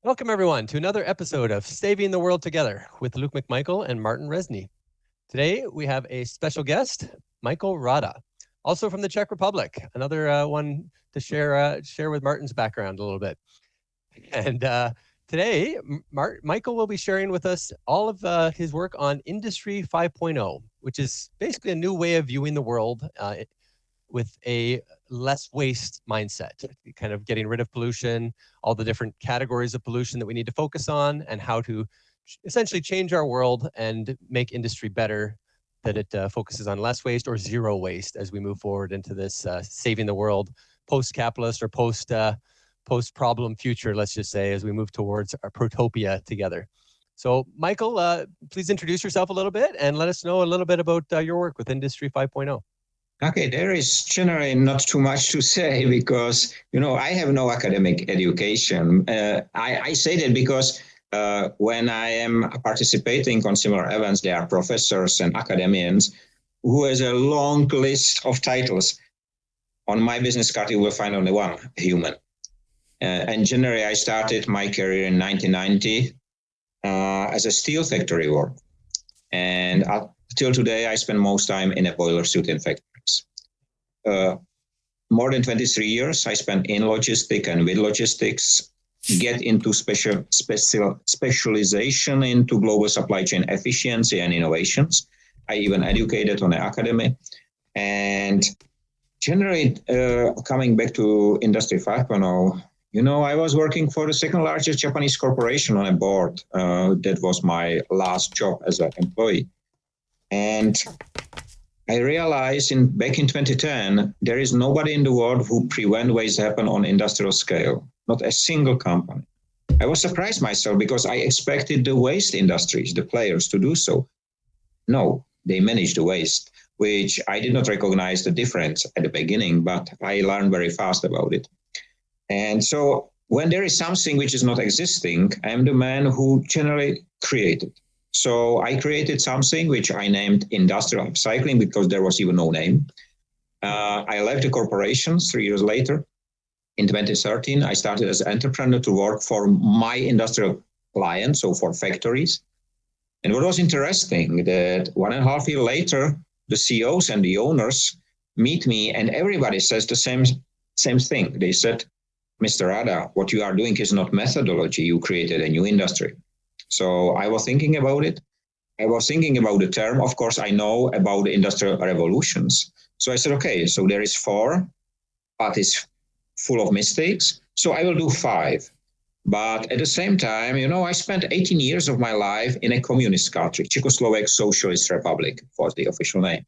Welcome, everyone, to another episode of Saving the World Together with Luke McMichael and Martin Resny. Today, we have a special guest, Michael Rada, also from the Czech Republic, another one to share with Martin's background a little bit. And today, Michael will be sharing with us all of his work on Industry 5.0, which is basically a new way of viewing the world with a less waste mindset, kind of getting rid of pollution, all the different categories of pollution that we need to focus on, and how to essentially change our world and make industry better, that it focuses on less waste or zero waste as we move forward into this saving the world post-capitalist or post-problem future, let's just say, as we move towards our protopia together. So, Michael, please introduce yourself a little bit and let us know a little bit about your work with Industry 5.0. Okay, there is generally not too much to say because, I have no academic education. I say that because when I am participating on similar events, there are professors and academians who has a long list of titles. On my business card, you will find only one, human. And generally, I started my career in 1990 as a steel factory worker. And till today, I spend most time in a boiler suit in factories. More than 23 years I spent in logistics and with logistics, get into specialization into global supply chain efficiency and innovations. I even educated on the academy. And generally, coming back to Industry 5.0, I was working for the second largest Japanese corporation on a board. That was my last job as an employee. And I realized back in 2010, there is nobody in the world who prevent waste happen on industrial scale, not a single company. I was surprised myself because I expected the waste industries, the players, to do so. No, they manage the waste, which I did not recognize the difference at the beginning, but I learned very fast about it. And so when there is something which is not existing, I am the man who generally created. So I created something which I named industrial upcycling because there was even no name. I left the corporation 3 years later. In 2013, I started as an entrepreneur to work for my industrial clients, so for factories. And what was interesting that 1.5 years later, the CEOs and the owners meet me and everybody says the same thing. They said, Mr. Rada, what you are doing is not methodology. You created a new industry. So I was thinking about it. I was thinking about the term. Of course, I know about the industrial revolutions. So I said, okay, so there is 4, but it's full of mistakes. So I will do 5. But at the same time, I spent 18 years of my life in a communist country, Czechoslovak Socialist Republic was the official name.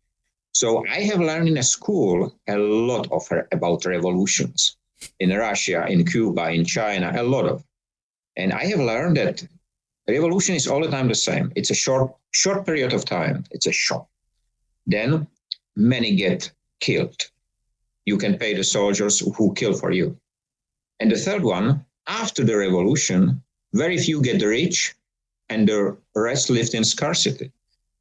So I have learned in a school a lot about revolutions in Russia, in Cuba, in China, a lot of. And I have learned that revolution is all the time the same. It's a short period of time. It's a shock. Then many get killed. You can pay the soldiers who kill for you. And the third one, after the revolution, very few get rich and the rest lived in scarcity.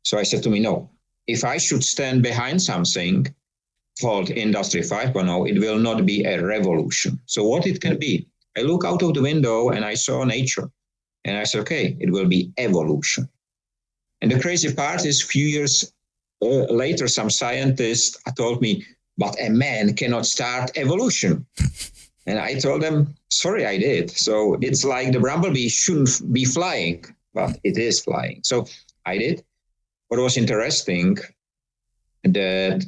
So I said to me, no, if I should stand behind something called Industry 5.0, it will not be a revolution. So what it can be? I look out of the window and I saw nature. And I said, okay, it will be evolution. And the crazy part is, few years later, some scientists told me, but a man cannot start evolution. And I told them, sorry, I did. So it's like the bumblebee shouldn't be flying, but it is flying. So I did. What was interesting, that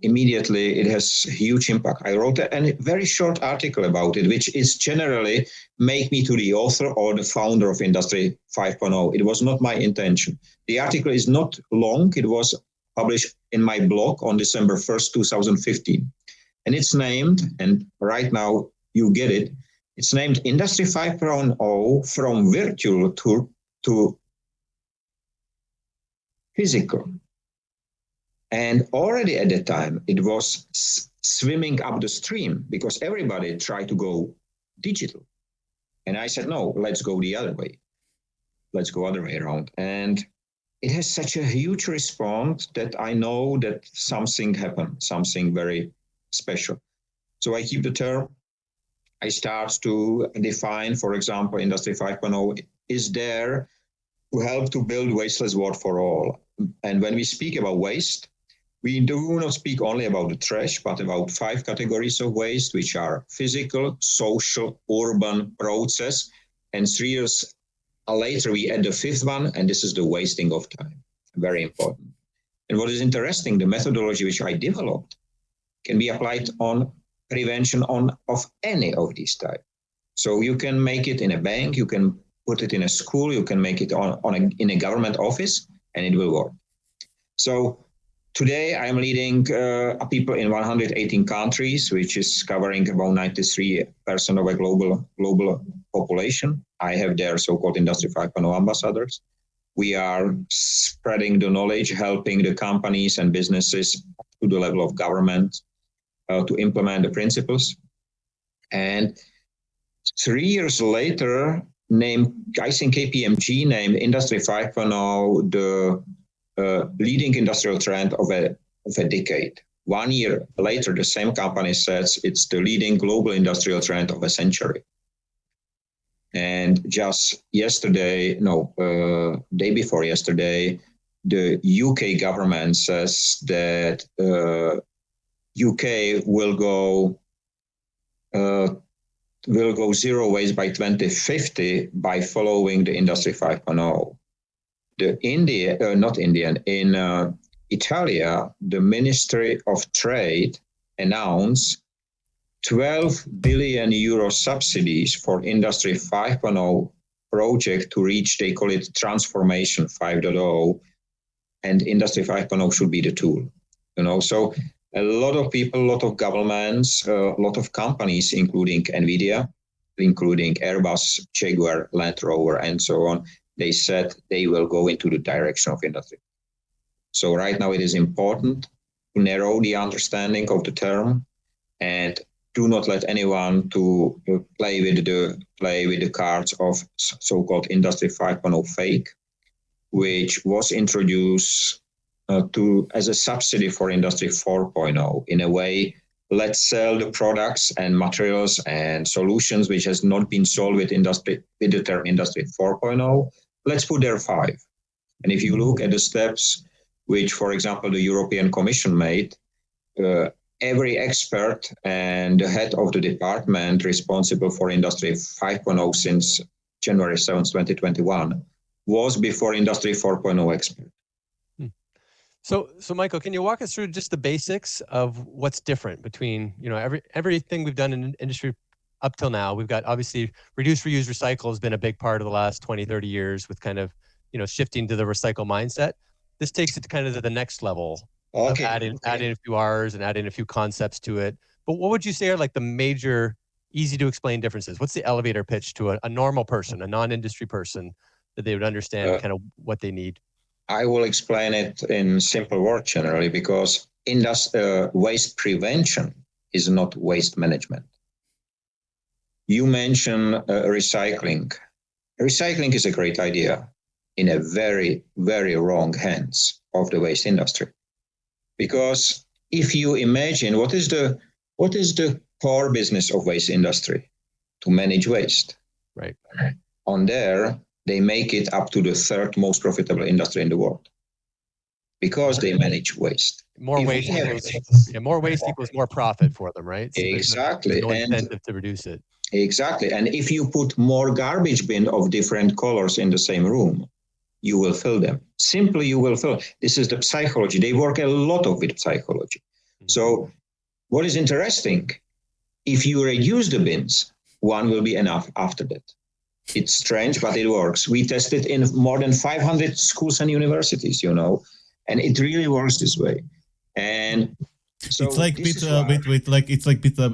immediately it has huge impact. I wrote a very short article about it, which is generally make me to the author or the founder of Industry 5.0. It was not my intention. The article is not long. It was published in my blog on December 1st, 2015. And it's named, and right now you get it, it's named Industry 5.0 from virtual to physical. And already at that time, it was swimming up the stream because everybody tried to go digital. And I said, no, let's go the other way. Let's go other way around. And it has such a huge response that I know that something happened, something very special. So I keep the term I start to define, for example, Industry 5.0 is there to help to build wasteless world for all. And when we speak about waste, we do not speak only about the trash, but about 5 categories of waste, which are physical, social, urban, process. And 3 years later, we add the 5th one, and this is the wasting of time. Very important. And what is interesting, the methodology which I developed can be applied on prevention of any of these types. So you can make it in a bank, you can put it in a school, you can make it in a government office, and it will work. So today I'm leading people in 118 countries, which is covering about 93% of a global population. I have their so-called Industry 5.0 ambassadors. We are spreading the knowledge, helping the companies and businesses to the level of government to implement the principles. And 3 years later, I think KPMG named Industry 5.0 the leading industrial trend of a decade. 1 year later, the same company says it's the leading global industrial trend of a century. And just yesterday, day before yesterday, the UK government says that UK will go zero waste by 2050 by following the Industry 5.0. In Italia, the Ministry of Trade announced 12 billion euro subsidies for Industry 5.0 project to reach, they call it Transformation 5.0, and Industry 5.0 should be the tool. So a lot of people, a lot of governments, a lot of companies, including NVIDIA, including Airbus, Jaguar, Land Rover, and so on, they said they will go into the direction of industry. So right now it is important to narrow the understanding of the term and do not let anyone to play with the cards of so-called Industry 5.0 fake, which was introduced as a subsidy for Industry 4.0. In a way, let's sell the products and materials and solutions which has not been sold with the term Industry 4.0. Let's put there 5. And if you look at the steps which, for example, the European Commission made, every expert and the head of the department responsible for Industry 5.0 since January 7th, 2021, was before Industry 4.0 expert. So Michael, can you walk us through just the basics of what's different between, everything we've done in industry up till now? We've got obviously reduce, reuse, recycle has been a big part of the last 20, 30 years with kind of, shifting to the recycle mindset. This takes it to kind of to the next level. Okay. Adding a few R's and adding a few concepts to it. But what would you say are like the major, easy to explain differences? What's the elevator pitch to a normal person, a non-industry person, that they would understand kind of what they need? I will explain it in simple words generally, because waste prevention is not waste management. You mentioned recycling. Recycling is a great idea in a very, very wrong hands of the waste industry. Because if you imagine what is the core business of waste industry? To manage waste. Right. On there, they make it up to the 3rd most profitable industry in the world because they manage waste. More waste equals more profit for them, right? So exactly. There's no incentive to reduce it. Exactly. And if you put more garbage bin of different colors in the same room, you will fill them. Simply, you will fill. This is the psychology. They work a lot with psychology. Mm-hmm. So what is interesting, if you reduce the bins, one will be enough after that. It's strange, but it works. We tested in more than 500 schools and universities, and it really works this way. And so it's like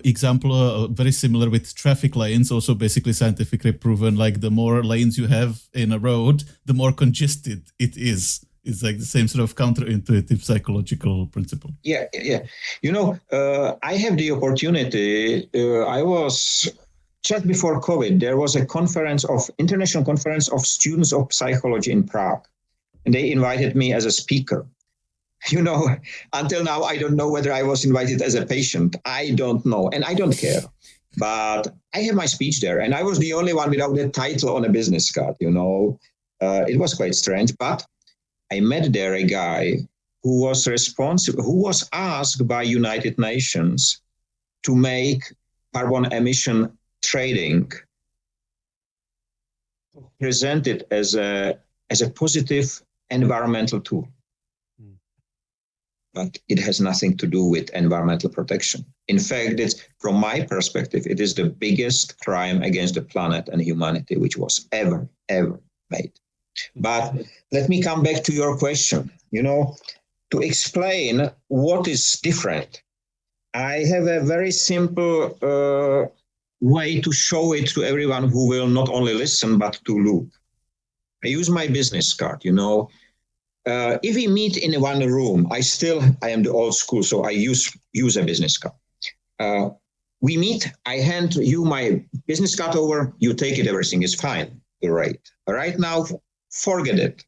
example very similar with traffic lanes, also basically scientifically proven, like the more lanes you have in a road, the more congested it is. It's like the same sort of counterintuitive psychological principle. Yeah. I have the opportunity. I was just before COVID, there was a international conference of students of psychology in Prague, and they invited me as a speaker. Until now, I don't know whether I was invited as a patient. I don't know, and I don't care. But I have my speech there, and I was the only one without that title on a business card. It was quite strange, but I met there a guy who was responsible, who was asked by United Nations to make carbon emission trading presented as a positive environmental tool. But it has nothing to do with environmental protection. In fact, from my perspective, it is the biggest crime against the planet and humanity which was ever made. But let me come back to your question. To explain what is different, I have a very simple way to show it to everyone who will not only listen, but to look. I use my business card, if we meet in one room, I am the old school, so I use a business card. We meet, I hand you my business card over, you take it, everything is fine, great. Right now, forget it.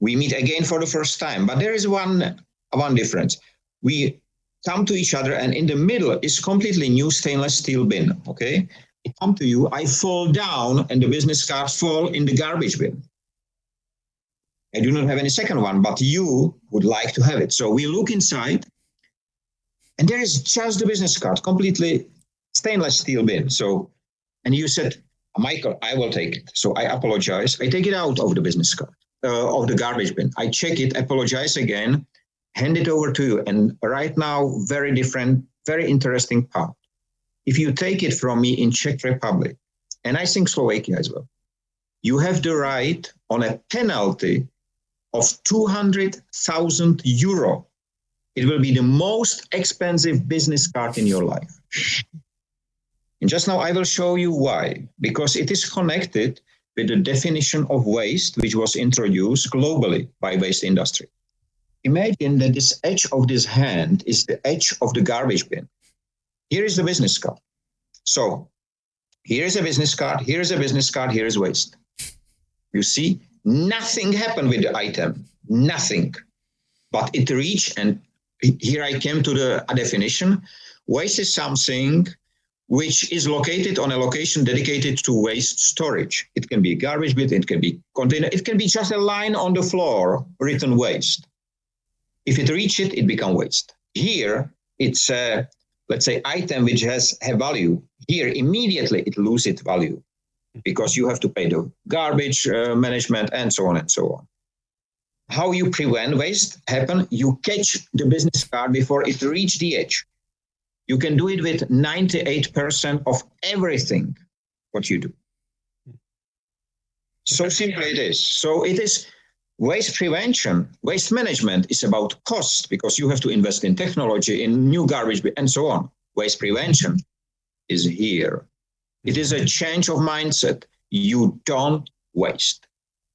We meet again for the first time, but there is one difference. We come to each other, and in the middle is completely new stainless steel bin, okay? I come to you, I fall down, and the business card fall in the garbage bin. I do not have any second one, but you would like to have it. So we look inside, and there is just the business card, completely stainless steel bin. So, and you said, Michael, I will take it. So I apologize. I take it out of the business card, of the garbage bin. I check it, apologize again, hand it over to you. And right now, very different, very interesting part. If you take it from me in Czech Republic, and I think Slovakia as well, you have the right on a penalty of 200,000 euro. It will be the most expensive business card in your life. And just now I will show you why. Because it is connected with the definition of waste, which was introduced globally by waste industry. Imagine that this edge of this hand is the edge of the garbage bin. Here is the business card. So here is a business card, here is a business card, here is waste. You see, nothing happened with the item, nothing. But it reached, and here I came to the definition. Waste is something which is located on a location dedicated to waste storage. It can be a garbage bin, it can be container, it can be just a line on the floor written waste. If it reaches it, it becomes waste. Here, it's a, let's say, item which has a value. Here, immediately it loses its value, because you have to pay the garbage management and so on and so on. How you prevent waste happen? You catch the business card before it reaches the edge. You can do it with 98% of everything what you do. So simple it is. So it is waste prevention, waste management is about cost, because you have to invest in technology, in new garbage and so on. Waste prevention is here. It is a change of mindset. You don't waste.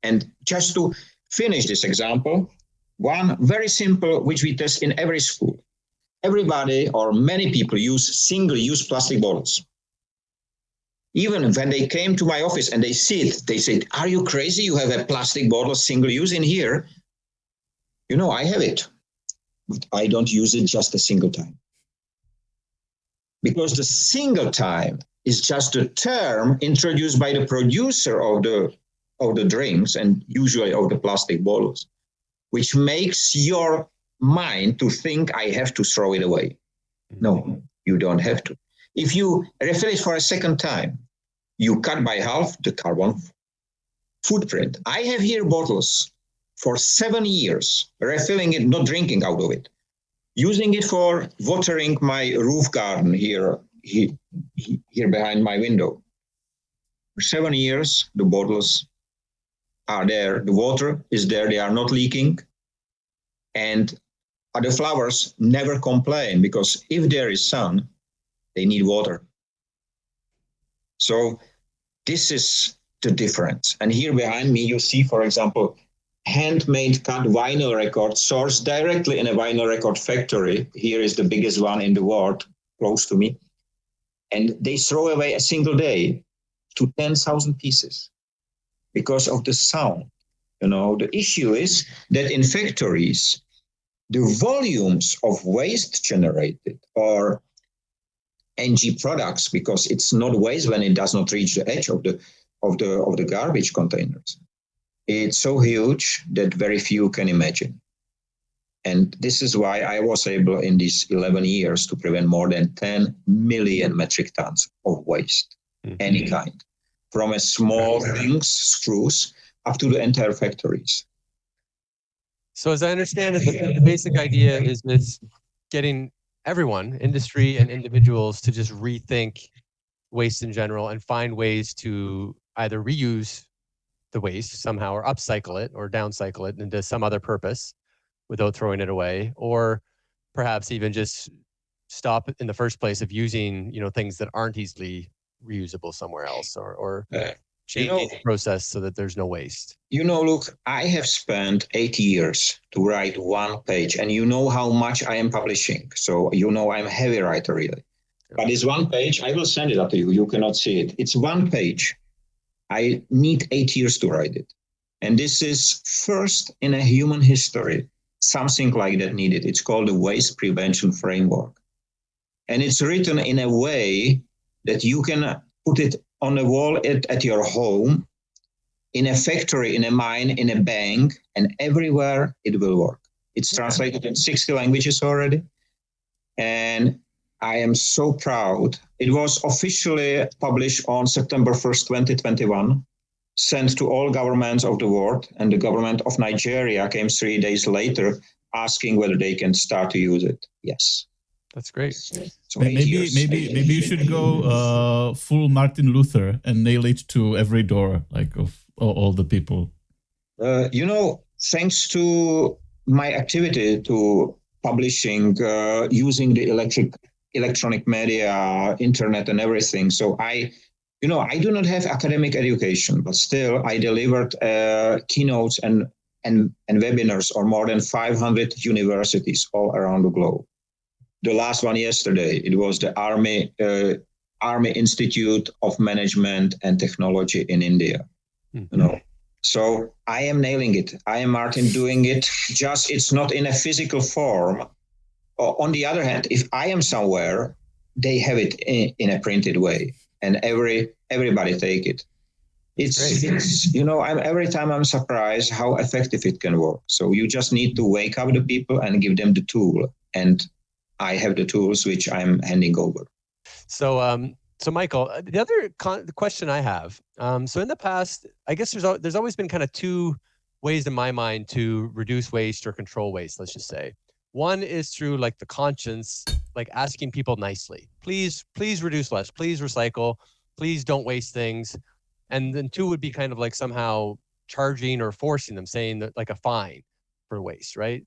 And just to finish this example, one very simple, which we test in every school. Everybody or many people use single-use plastic bottles. Even when they came to my office and they see it, they said, are you crazy? You have a plastic bottle single-use in here. I have it, but I don't use it just a single time. Because the single time is just a term introduced by the producer of the drinks, and usually of the plastic bottles, which makes your mind to think I have to throw it away. No, you don't have to. If you refill it for a second time, you cut by half the carbon footprint. I have here bottles for 7 years, refilling it, not drinking out of it, using it for watering my roof garden here behind my window. For 7 years, the bottles are there, the water is there, they are not leaking, and the flowers never complain, because if there is sun, they need water. So this is the difference. And here behind me, you see, for example, handmade cut vinyl record sourced directly in a vinyl record factory. Here is the biggest one in the world, close to me. And they throw away a single day to 10,000 pieces because of the sound. The issue is that in factories, the volumes of waste generated are NG products, because it's not waste when it does not reach the edge of the garbage containers. It's so huge that very few can imagine. And this is why I was able in these 11 years to prevent more than 10 million metric tons of waste, any kind, from a small things, screws, up to the entire factories. So as I understand it, the basic idea is this: getting everyone, industry and individuals, to just rethink waste in general and find ways to either reuse the waste somehow or upcycle it or downcycle it into some other purpose without throwing it away, or perhaps even just stop in the first place of using, things that aren't easily reusable somewhere else, or changing the process so that there's no waste. Look, I have spent 8 years to write one page, and you know how much I am publishing. So I'm a heavy writer, really. But this one page, I will send it up to you. You cannot see it. It's one page. I need 8 years to write it. And this is first in a human history, something like that needed. It's called the Waste Prevention Framework. And it's written in a way that you can put it on a wall at your home, in a factory, in a mine, in a bank, and everywhere it will work. It's translated in 60 languages already. And I am so proud. It was officially published on September 1st, 2021, sent to all governments of the world. And the government of Nigeria came 3 days later asking whether they can start to use it. Yes. That's great. So maybe you should go full Martin Luther and nail it to every door, like of all the people. Thanks to my activity to publishing, using the electronic media, internet, and everything. So I do not have academic education, but still I delivered keynotes and webinars on more than 500 universities all around the globe. The last one yesterday, it was the Army Institute of Management and Technology in India. So I am nailing it. I am Martin doing it. Just it's not in a physical form. On the other hand, if I am somewhere, they have it in a printed way, and everybody take it. It's every time I'm surprised how effective it can work. So you just need to wake up the people and give them the tool, and I have the tools which I'm handing over. So Michael, the other question I have, so in the past, I guess there's always been kind of two ways in my mind to reduce waste or control waste, let's just say. One is through like the conscience, like asking people nicely, please reduce less, please recycle, please don't waste things. And then two would be kind of like somehow charging or forcing them, saying that like a fine for waste, right?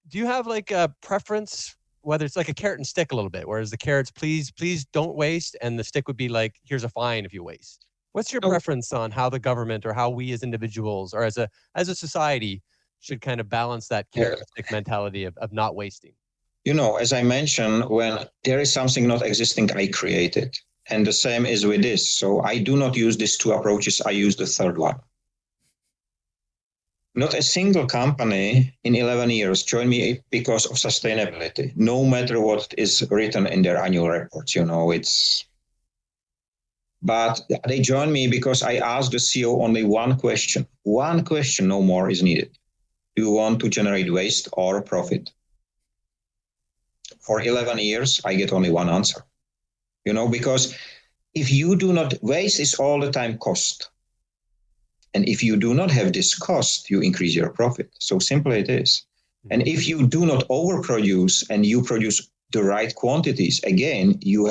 Do you have like a preference, whether it's like a carrot and stick a little bit, whereas the carrot's please don't waste, and the stick would be like, here's a fine if you waste? What's your preference on how the government or how we as individuals or as a society should kind of balance that carrot and stick mentality of not wasting? As I mentioned, when there is something not existing, I create it. And the same is with this. So I do not use these two approaches. I use the third one. Not a single company in 11 years joined me because of sustainability, no matter what is written in their annual reports. But they joined me because I asked the CEO only one question. One question, no more is needed. Do you want to generate waste or profit? For 11 years, I get only one answer. Because if you do not, waste is all the time cost. And if you do not have this cost, you increase your profit. So simple it is. And if you do not overproduce and you produce the right quantities, again, you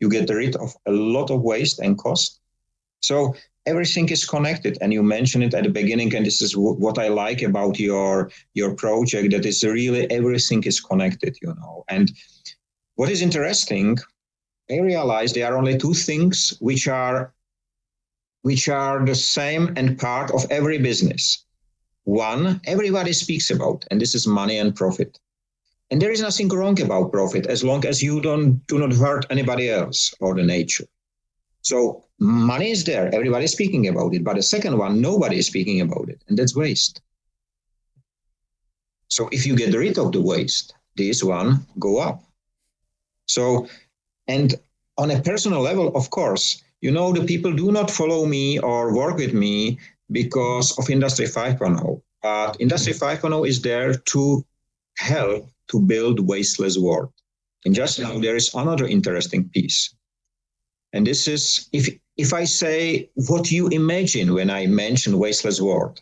get rid of a lot of waste and cost. So everything is connected. And you mentioned it at the beginning, and this is what I like about your project, that is really everything is connected, And what is interesting, I realized there are only two things which are the same and part of every business. One, everybody speaks about, and this is money and profit. And there is nothing wrong about profit as long as you do not hurt anybody else or the nature. So money is there, everybody is speaking about it. But the second one, nobody is speaking about it, and that's waste. So if you get rid of the waste, this one go up. So And on a personal level, of course, the people do not follow me or work with me because of Industry 5.0. But Industry 5.0 is there to help to build wasteless world. And just now there is another interesting piece. And this is, if I say what you imagine when I mention wasteless world,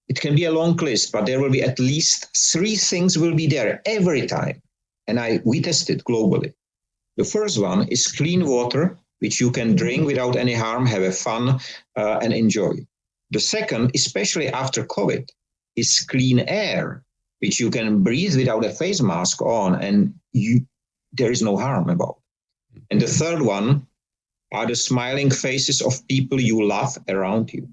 it can be a long list, but there will be at least 3 things will be there every time. And we test it globally. The first one is clean water, which you can drink without any harm, have a fun and enjoy. The second, especially after COVID, is clean air, which you can breathe without a face mask on, and there is no harm about. And the third one are the smiling faces of people you love around you.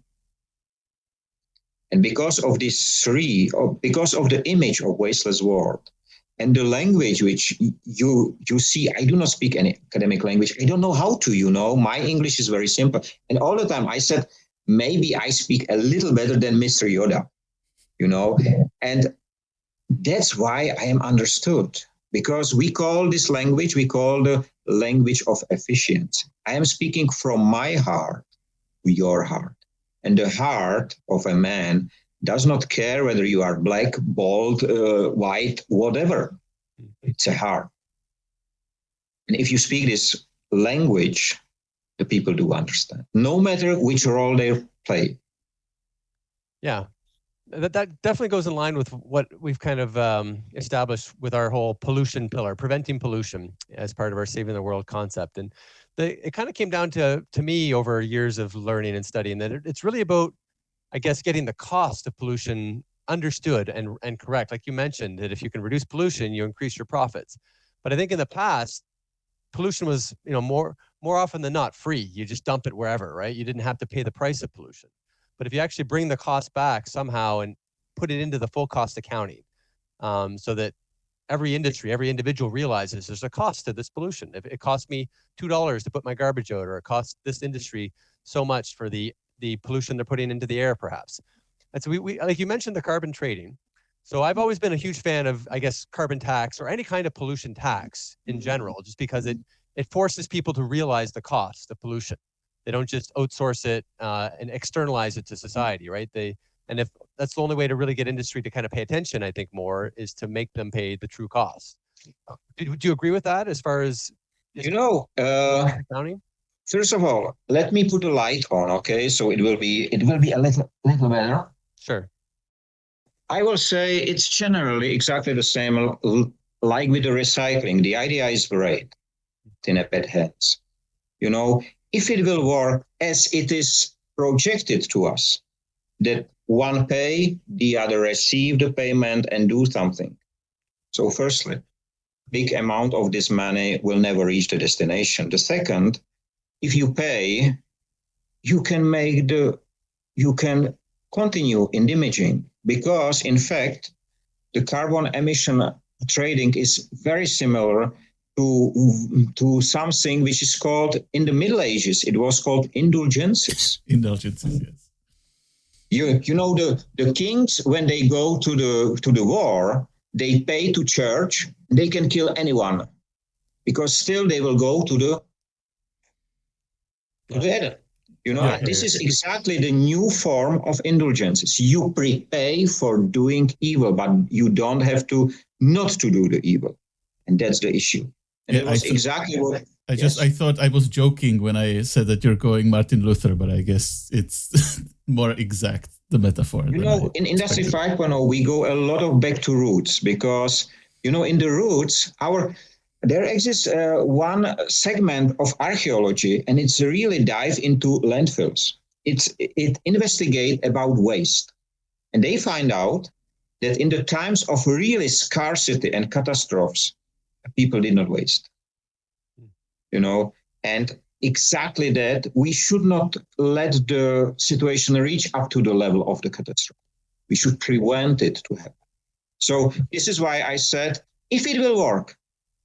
And because of these 3, or because of the image of wasteless world, and the language which you see, I do not speak any academic language. I don't know how to, my English is very simple. And all the time I said, maybe I speak a little better than Mr. Yoda, and that's why I am understood, because we call this language, the language of efficiency. I am speaking from my heart to your heart. And the heart of a man does not care whether you are black, bald, white, whatever. It's a heart. And if you speak this language, the people do understand, no matter which role they play. Yeah, that definitely goes in line with what we've kind of established with our whole pollution pillar, preventing pollution as part of our Saving the World concept. And it kind of came down to me over years of learning and studying that it's really about, I guess, getting the cost of pollution understood and correct. Like you mentioned, that if you can reduce pollution, you increase your profits. But I think in the past, pollution was, more often than not free. You just dump it wherever, right? You didn't have to pay the price of pollution. But if you actually bring the cost back somehow and put it into the full cost accounting, so that every industry, every individual realizes there's a cost to this pollution. If it costs me $2 to put my garbage out, or it costs this industry so much for the pollution they're putting into the air, perhaps. And so we like you mentioned the carbon trading. So I've always been a huge fan of, I guess, carbon tax or any kind of pollution tax in general, just because it forces people to realize the cost of pollution. They don't just outsource it and externalize it to society, right? And if that's the only way to really get industry to kind of pay attention, I think more is to make them pay the true cost. Do you agree with that as far as accounting? First of all, let me put a light on, okay? So it will be a little better. Sure. I will say it's generally exactly the same like with the recycling. The idea is great in a bad hands. If it will work as it is projected to us, that one pay, the other receive the payment and do something. So firstly, big amount of this money will never reach the destination. The second, if you pay, you can continue in imaging, because in fact, the carbon emission trading is very similar to something which is called, in the Middle Ages, it was called indulgences. Indulgences, yes. The kings, when they go to the war, they pay to church. They can kill anyone, because still they will go to the Eden. This is exactly the new form of indulgences. You prepay for doing evil, but you don't have to not to do the evil, and that's the issue. And it was exactly what I thought I was joking when I said that you're going Martin Luther, but I guess it's more exact, the metaphor. In Industry 5.0, we go a lot of back to roots, because, in the roots, there exists one segment of archaeology, and it's really dive into landfills. It investigate about waste. And they find out that in the times of really scarcity and catastrophes, people did not waste. And exactly that, we should not let the situation reach up to the level of the catastrophe. We should prevent it to happen. So this is why I said, if it will work,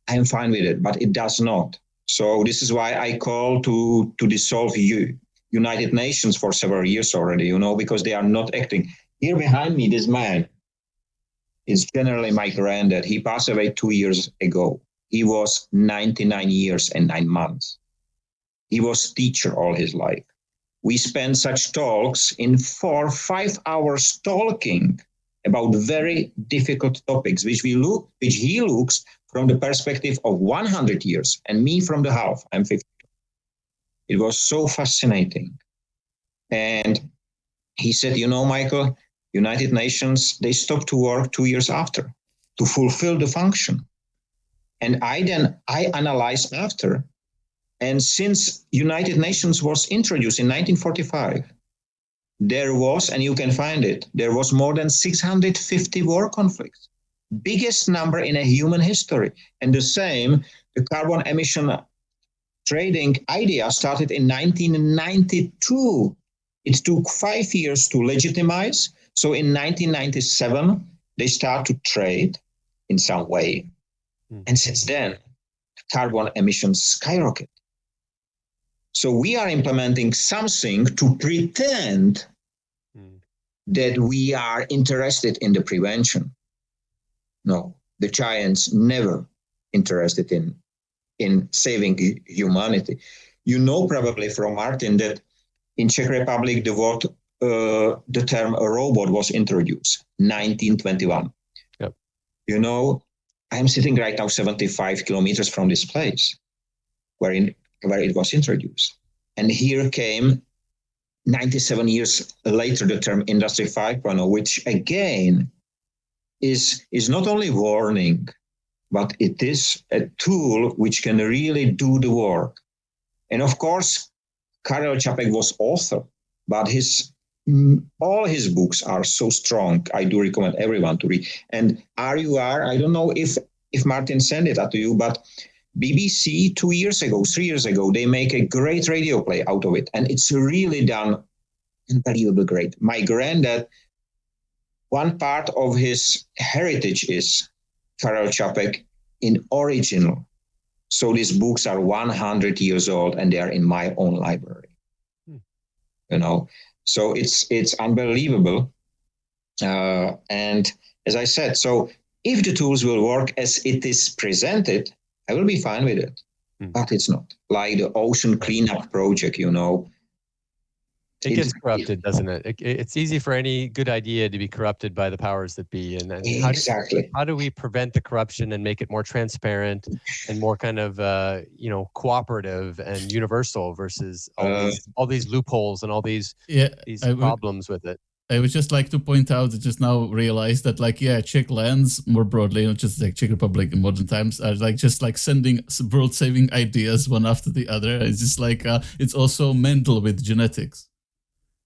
I am fine with it, but it does not. So this is why I call to dissolve United Nations for several years already, because they are not acting. Here behind me, this man is generally my granddad. He passed away 2 years ago. he was 99 years and 9 months. He was teacher all his life. We spent such talks in 4-5 hours talking about very difficult topics, which he looks from the perspective of 100 years, and me from the half. I'm 50. It was so fascinating. And he said, Michael, United Nations, they stopped to work 2 years after to fulfill the function. And I analyzed after. And since United Nations was introduced in 1945, there was, and you can find it, there was more than 650 war conflicts, biggest number in a human history. And the same, the carbon emission trading idea started in 1992. It took 5 years to legitimize. So in 1997, they start to trade in some way. And since then, carbon emissions skyrocket. So we are implementing something to pretend that we are interested in the prevention. No, the giants never interested in saving humanity. You know probably from Martin that in Czech Republic the term a robot was introduced, 1921. Yep. I'm sitting right now 75 kilometers from this place where it was introduced. And here came 97 years later the term Industry 5.0, which again is not only warning, but it is a tool which can really do the work. And of course, Karel Čapek was author, but all his books are so strong. I do recommend everyone to read. And RUR, I don't know if Martin sent it to you, but BBC 3 years ago, they make a great radio play out of it. And it's really done unbelievably great. My granddad, one part of his heritage is Karel Čapek in original. So these books are 100 years old and they are in my own library. So it's unbelievable. And as I said, so if the tools will work as it is presented, I will be fine with it. But it's not. Like the ocean cleanup project, It gets corrupted, doesn't it? It's easy for any good idea to be corrupted by the powers that be. And exactly. How do we prevent the corruption and make it more transparent and more kind of, cooperative and universal versus all these loopholes and all these problems with it? I would just like to point out that just now realized that Czech lands more broadly, not just like Czech Republic in modern times, are just sending world-saving ideas one after the other. It's just it's also mental with genetics.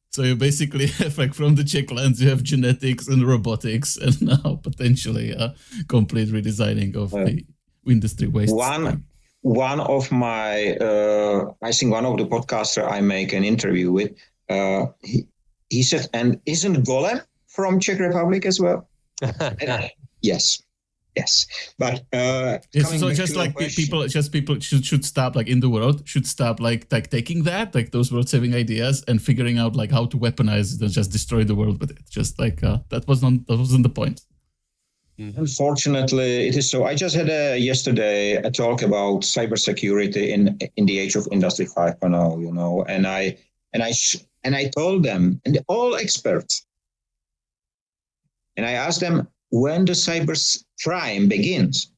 So you basically have from the Czech lands, you have genetics and robotics, and now potentially a complete redesigning of the industry waste. One of my, I think one of the podcasters I make an interview with, he said, and isn't Golem from Czech Republic as well? Yes. But so just people should stop in the world should stop taking that those world saving ideas and figuring out how to weaponize it and just destroy the world with it. Just that wasn't the point. Unfortunately, it is so. I just had yesterday a talk about cybersecurity in the age of Industry 5.0, and I told them, and all experts, and I asked them when the cyber crime begins,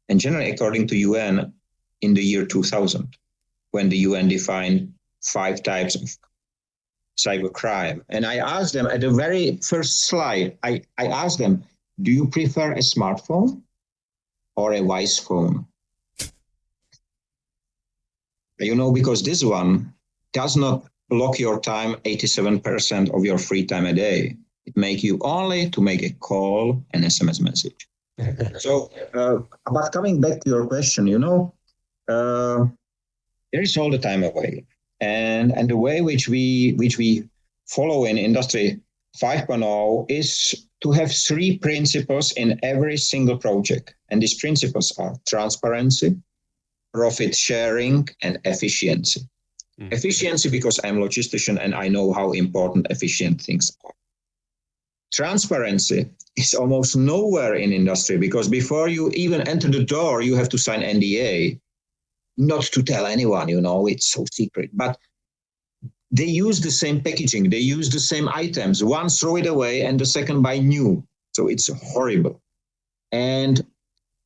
and generally according to UN, in the year 2000, when the UN defined 5 types of cyber crime. And I asked them at the very first slide, I asked them, do you prefer a smartphone or a wise phone? Because this one does not block your time 87% of your free time a day. It makes you only to make a call and SMS message. So, but coming back to your question, there is all the time a way, and the way which we follow in Industry 5.0 is to have 3 principles in every single project, and these principles are transparency, profit sharing, and efficiency. Efficiency because I'm a logistician and I know how important efficient things are. Transparency is almost nowhere in industry, because before you even enter the door, you have to sign NDA, not to tell anyone, it's so secret. But they use the same packaging, they use the same items. One throw it away and the second buy new. So it's horrible. And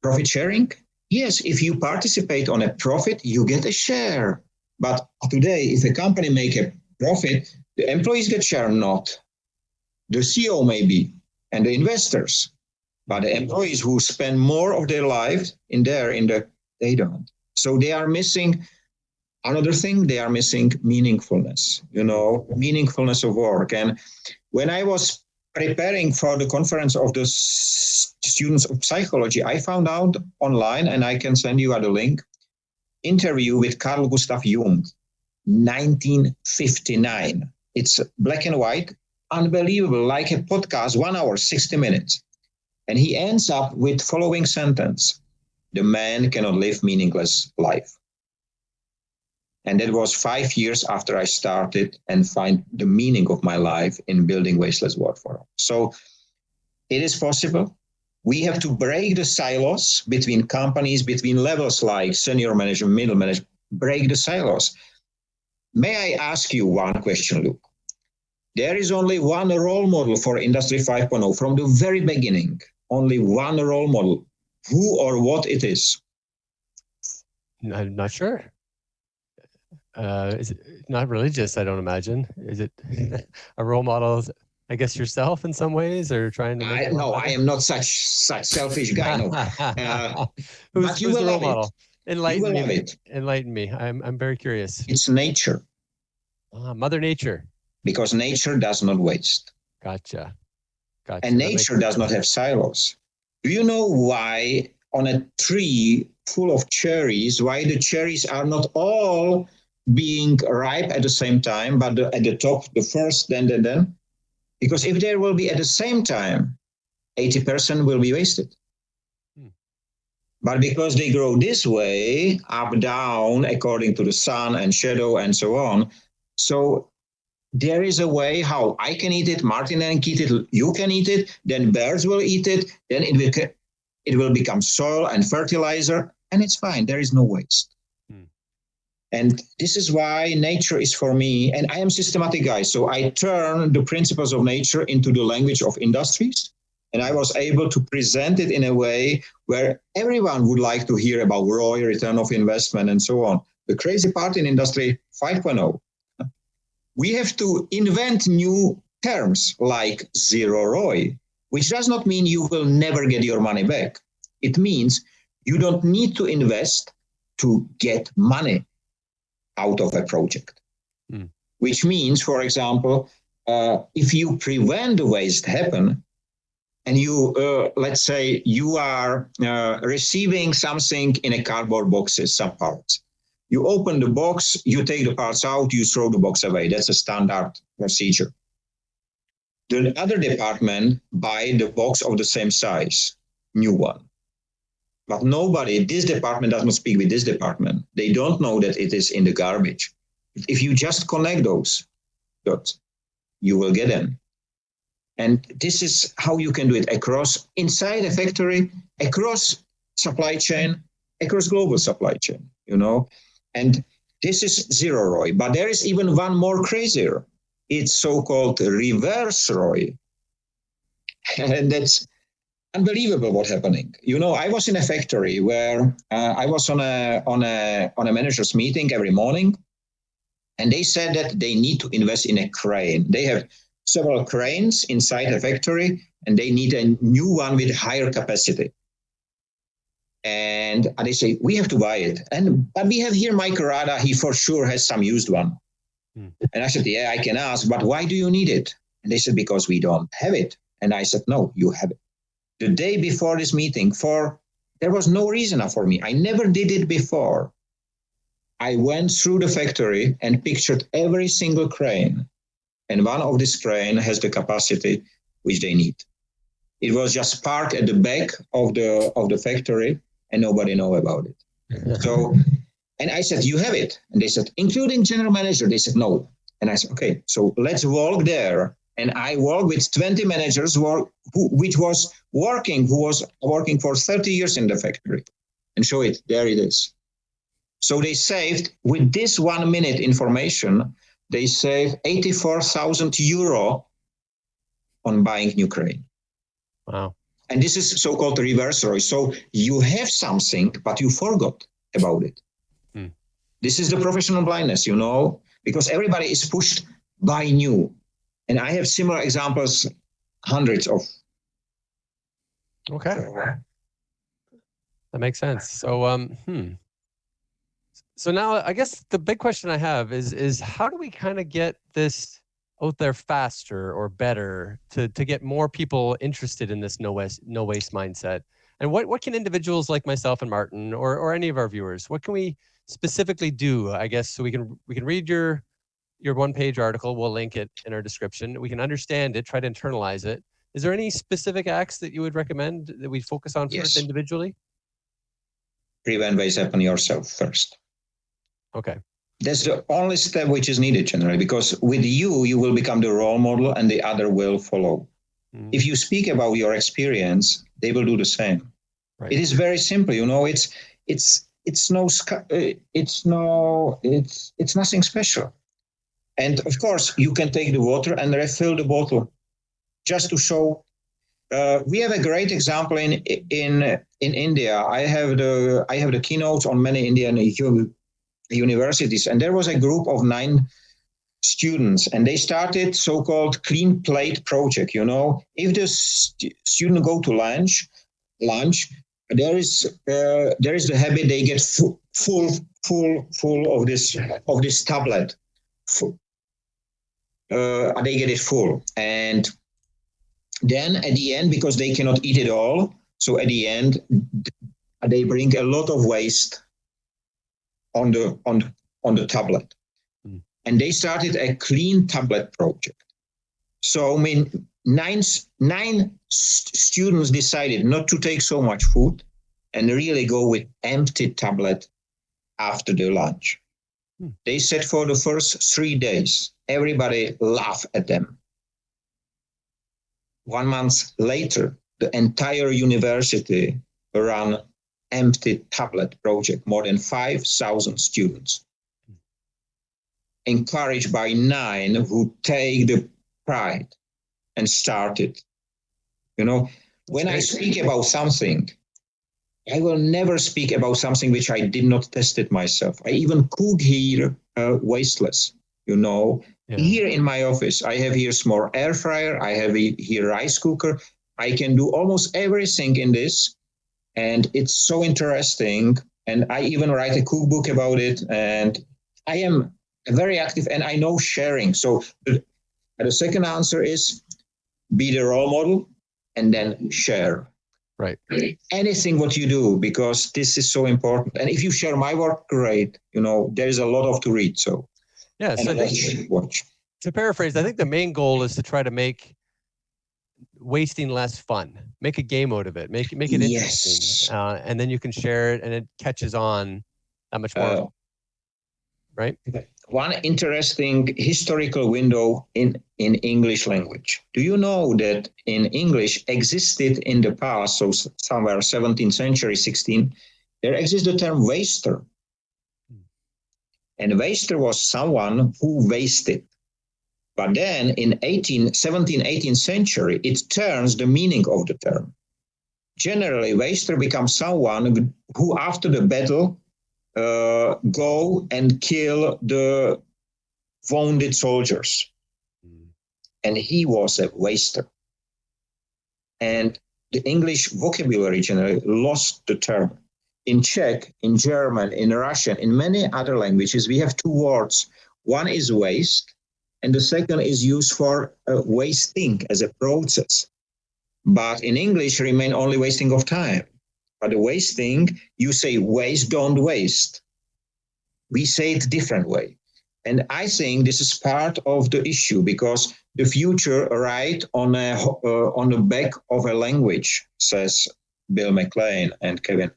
profit sharing? Yes, if you participate on a profit, you get a share. But today, if a company make a profit, the employees get share, not the CEO maybe, and the investors. But the employees who spend more of their life they don't. So they are missing another thing, they are missing meaningfulness, meaningfulness of work. And when I was preparing for the conference of the students of psychology, I found out online, and I can send you the link, interview with Carl Gustav Jung, 1959. It's black and white, unbelievable, like a podcast, 1 hour, 60 minutes. And he ends up with following sentence: the man cannot live meaningless life. And that was 5 years after I started and find the meaning of my life in building wasteless work for all. So it is possible. We have to break the silos between companies, between levels like senior manager, middle manager, break the silos. May I ask you one question, Luke? There is only one role model for Industry 5.0 from the very beginning. Only one role model. Who or what it is? I'm not sure. Is it not religious? I don't imagine. Is it a role model? I guess yourself in some ways, or trying to make. No, I am not such selfish guy. No, who's the role model? Enlighten me. It. Enlighten me. I'm very curious. It's nature. Mother Nature. Because nature does not waste. Gotcha. And nature does not have silos. Do you know why on a tree full of cherries, why the cherries are not all being ripe at the same time, but at the top, the first, then? Because if there will be at the same time, 80% will be wasted. But because they grow this way, up, down, according to the sun and shadow and so on, so there is a way how I can eat it, Martin can eat it, you can eat it, then birds will eat it, then it will become soil and fertilizer, and it's fine. There is no waste. And this is why nature is for me, and I am systematic guy, so I turn the principles of nature into the language of industries, and I was able to present it in a way where everyone would like to hear about ROI, return of investment, and so on. The crazy part in Industry 5.0, we have to invent new terms like zero ROI, which does not mean you will never get your money back. It means you don't need to invest to get money out of a project. Which means, for example, if you prevent the waste happen, and you, let's say you are receiving something in a cardboard boxes, some parts. You open the box, you take the parts out, you throw the box away. That's a standard procedure. The other department buy the box of the same size, new one. But this department does not speak with this department. They don't know that it is in the garbage. If you just connect those dots, you will get them. And this is how you can do it inside a factory, across supply chain, across global supply chain, And this is zero ROI. But there is even one more crazier. It's so-called reverse ROI. And that's unbelievable what's happening. I was in a factory where I was on a manager's meeting every morning, and they said that they need to invest in a crane. They have several cranes inside the factory, and they need a new one with higher capacity. And they say, we have to buy it. But we have here Michael Rada, he for sure has some used one. And I said, yeah, I can ask, but why do you need it? And they said, because we don't have it. And I said, no, you have it. The day before this meeting, there was no reason for me. I never did it before. I went through the factory and pictured every single crane. And one of these cranes has the capacity which they need. It was just parked at the back of the factory, and nobody know about it. So, and I said, you have it. And they said, including general manager. They said, no. And I said, okay, so let's walk there And I work with 20 managers who was working for 30 years in the factory. And show it, there it is. So they saved, with this 1 minute information, they saved 84,000 euro on buying new crane. Wow. And this is so-called reverse ROI. So you have something, but you forgot about it. This is the professional blindness, because everybody is pushed by new. And I have similar examples, hundreds of. Okay. That makes sense. So, So now I guess the big question I have is how do we kind of get this out there faster or better to get more people interested in this no waste mindset? And what can individuals like myself and Martin or any of our viewers, what can we specifically do, I guess, so we can read your 1-page article, we'll link it in our description. We can understand it, try to internalize it. Is there any specific acts that you would recommend that we focus on first individually? Prevent waste happen yourself first. Okay. That's the only step which is needed generally, because with you will become the role model and the other will follow. If you speak about your experience, they will do the same. Right. It is very simple, it's nothing special. And of course, you can take the water and refill the bottle, just to show. We have a great example in India. I have the keynotes on many Indian universities, and there was a group of 9 students, and they started so-called clean plate project. If the student go to lunch, there is the habit they get full of this tablet. They get it full, and then at the end, because they cannot eat it all, so at the end they bring a lot of waste on the tablet. And they started a clean tablet project. So 9 students decided not to take so much food and really go with empty tablet after the lunch. They said for the first 3 days, everybody laughed at them. 1 month later, the entire university ran empty tablet project, more than 5,000 students, encouraged by 9 who take the pride and started. When I speak about something, I will never speak about something which I did not test it myself. I even cook here wasteless, Here in my office, I have here small air fryer, I have here rice cooker. I can do almost everything in this, and it's so interesting. And I even write a cookbook about it, and I am very active, and I know sharing. So the second answer is be the role model and then share. Right. Anything what you do, because this is so important. And if you share my work, great. There is a lot of to read. So yeah, so I think, watch. To paraphrase, I think the main goal is to try to make wasting less fun. Make a game out of it. Make it interesting, and then you can share it, and it catches on that much more. Right. One interesting historical window in English language. Do you know that in English existed in the past, so somewhere 17th century, 16th, there exists the term waster. And waster was someone who wasted. But then in 17th, 18th century, it turns the meaning of the term. Generally, waster becomes someone who after the battle go and kill the wounded soldiers. And he was a waster. And the English vocabulary generally lost the term. In Czech, in German, in Russian, in many other languages, we have 2 words. One is waste, and the second is used for wasting as a process. But in English, remain only wasting of time. But the wasting, you say waste, don't waste. We say it different way. And I think this is part of the issue, because the future right on the back of a language, says Bill McLean and Kevin.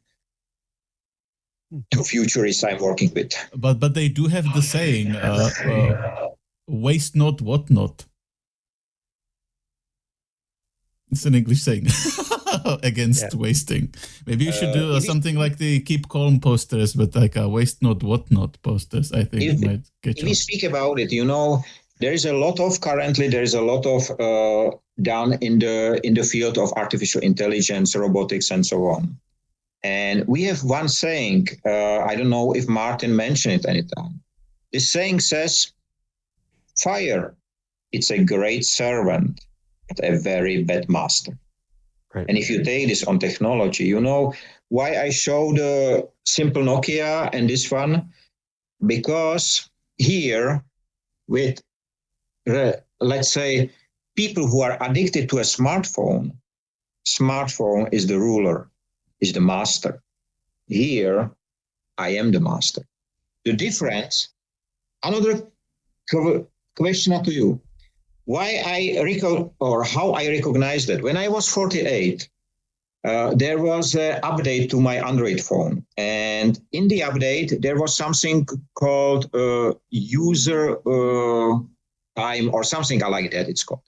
The futurists I'm working with. But they do have the saying, waste not, what not. It's an English saying against wasting. Maybe you should do something like the keep calm posters, but like waste not what not posters. I think might get if we speak about it, there is a lot of done in the field of artificial intelligence, robotics, and so on. And we have one saying, I don't know if Martin mentioned it anytime. This saying says, fire, it's a great servant, but a very bad master. Right. And if you take this on technology, why I show the simple Nokia and this one? Because here with, let's say, people who are addicted to a smartphone is the ruler, is the master. Here, I am the master. The difference, another question to you. Why how I recognize that? When I was 48, there was an update to my Android phone. And in the update, there was something called user time or something like that it's called.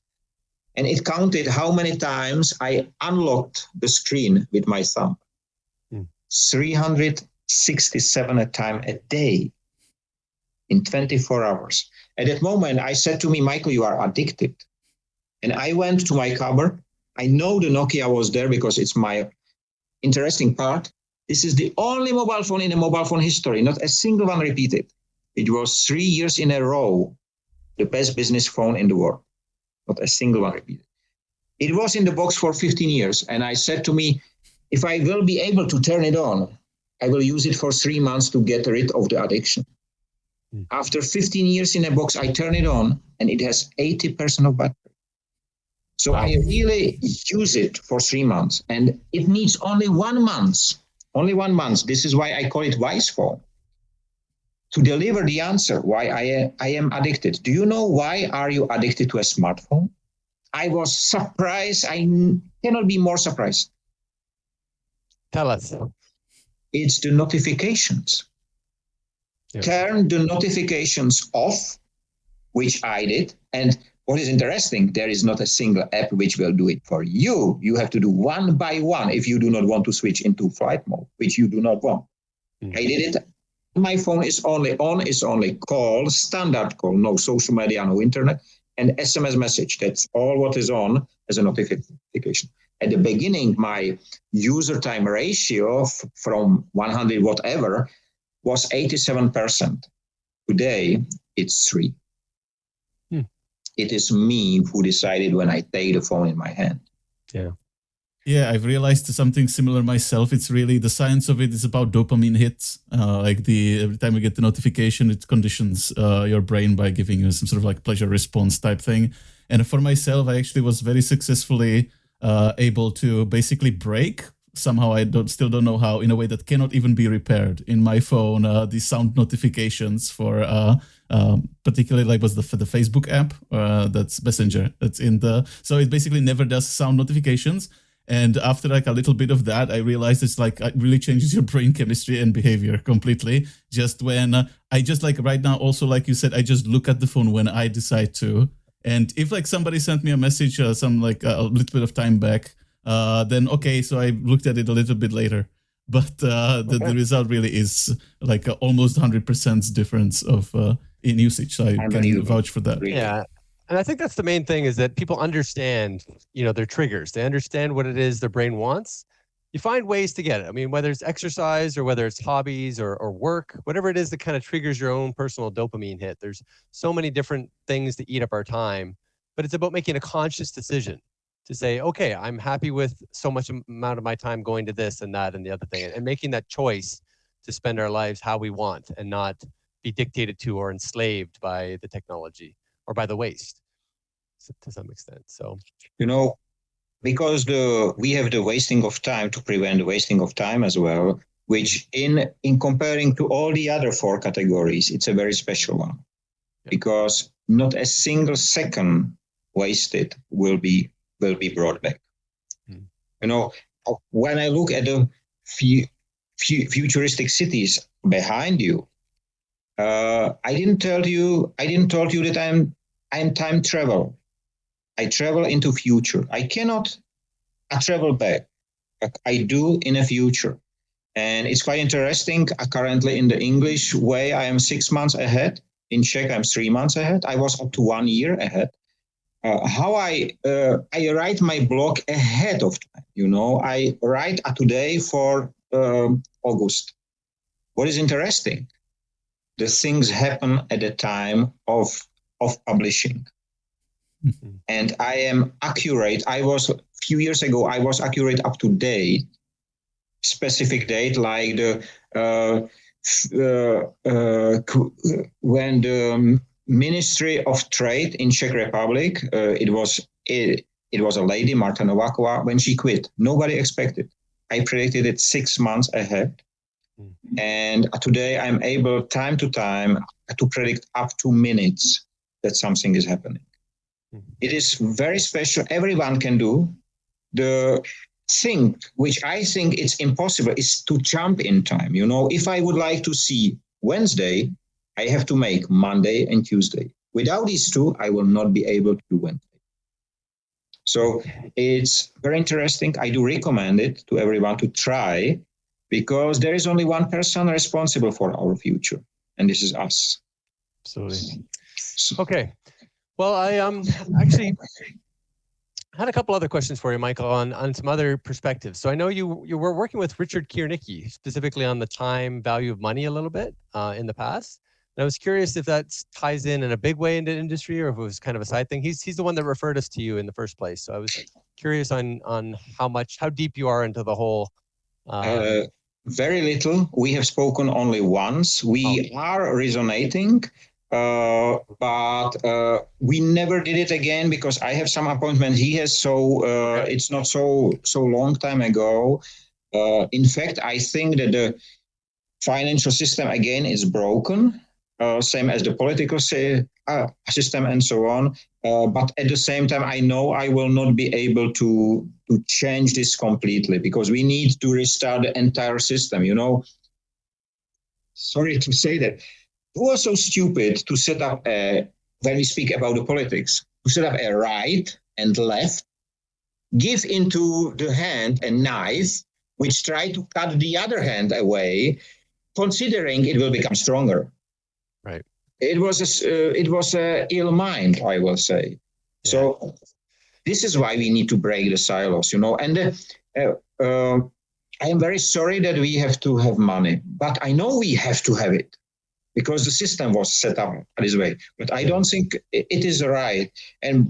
And it counted how many times I unlocked the screen with my thumb. 367 a time a day in 24 hours. At that moment, I said to me, Michael, you are addicted. And I went to my cupboard. I know the Nokia was there because it's my interesting part. This is the only mobile phone in the mobile phone history, not a single one repeated. It was 3 years in a row, the best business phone in the world. Not a single one repeated. It was in the box for 15 years. And I said to me, if I will be able to turn it on, I will use it for 3 months to get rid of the addiction. After 15 years in a box, I turn it on and it has 80% of battery. So I really use it for 3 months and it needs only 1 month. Only 1 month. This is why I call it wise phone. To deliver the answer why I am addicted. Do you know why are you addicted to a smartphone? I was surprised. I cannot be more surprised. Tell us. It's the notifications. Yeah. Turn the notifications off, which I did. And what is interesting, there is not a single app which will do it for you. You have to do one by one if you do not want to switch into flight mode, which you do not want. Mm-hmm. I did it. My phone is only on, is only call, standard call, no social media, no internet, and SMS message. That's all what is on as a notification. At the beginning, my user time ratio from 100 whatever was 87%. Today, it's 3. It is me who decided when I take the phone in my hand. Yeah. Yeah, I've realized something similar myself. It's really the science of it is about dopamine hits. Every time you get the notification, it conditions your brain by giving you some sort of like pleasure response type thing. And for myself, I actually was very successfully able to basically break. Somehow I still don't know how, in a way that cannot even be repaired in my phone. The sound notifications for particularly like was the Facebook app, that's Messenger. That's in so it basically never does sound notifications. And after like a little bit of that, I realized it's like it really changes your brain chemistry and behavior completely. Just when I just like right now, also like you said, I just look at the phone when I decide to. And if like somebody sent me a message, some like a little bit of time back, then okay, so I looked at it a little bit later. But the result really is like almost 100% difference of in usage. So I can vouch for that. Yeah. And I think that's the main thing is that people understand, their triggers. They understand what it is their brain wants. You find ways to get it. I mean, whether it's exercise or whether it's hobbies or work, whatever it is that kind of triggers your own personal dopamine hit. There's so many different things to eat up our time, but it's about making a conscious decision to say, okay, I'm happy with so much amount of my time going to this and that and the other thing, and making that choice to spend our lives how we want and not be dictated to or enslaved by the technology or by the waste to some extent. So, because we have the wasting of time to prevent the wasting of time as well, which in comparing to all the other 4 categories, it's a very special one. Yeah. Because not a single second wasted will be brought back. When I look at the futuristic cities behind you, I didn't tell you that I'm time travel. I travel into future. I cannot I travel back. I do in the future. And it's quite interesting. Currently, in the English way, I am 6 months ahead. In Czech, I'm 3 months ahead. I was up to 1 year ahead. How I write my blog ahead of time. I write today for August. What is interesting? The things happen at the time of publishing. Mm-hmm. And I am accurate. A few years ago, I was accurate up to date, specific date, like when the Ministry of Trade in Czech Republic, it was a lady, Marta Nováková, when she quit. Nobody expected. I predicted it 6 months ahead. And today I'm able, time to time, to predict up to minutes that something is happening. It is very special. Everyone can do. The thing which I think it's impossible is to jump in time. If I would like to see Wednesday, I have to make Monday and Tuesday. Without these two, I will not be able to do Wednesday. So it's very interesting. I do recommend it to everyone to try, because there is only one person responsible for our future, and this is us. Absolutely. Okay. Well, I actually had a couple other questions for you, Michael, on some other perspectives. So I know you were working with Richard Kiernicki specifically on the time value of money a little bit in the past. And I was curious if that ties in a big way into industry, or if it was kind of a side thing. He's the one that referred us to you in the first place. So I was curious on how deep you are into the whole. Very little. We have spoken only once. We are resonating. But we never did it again because I have some appointment. He has, it's not so long time ago. In fact, I think that the financial system again is broken, same as the political system and so on. But at the same time, I know I will not be able to change this completely, because we need to restart the entire system. Sorry to say that. Who was so stupid to set up when we speak about the politics, to set up a right and left, give into the hand a knife, which try to cut the other hand away, considering it will become stronger. Right. It was a ill mind, I will say. Yeah. So this is why we need to break the silos, And I am very sorry that we have to have money, but I know we have to have it, because the system was set up this way. But I don't think it is right.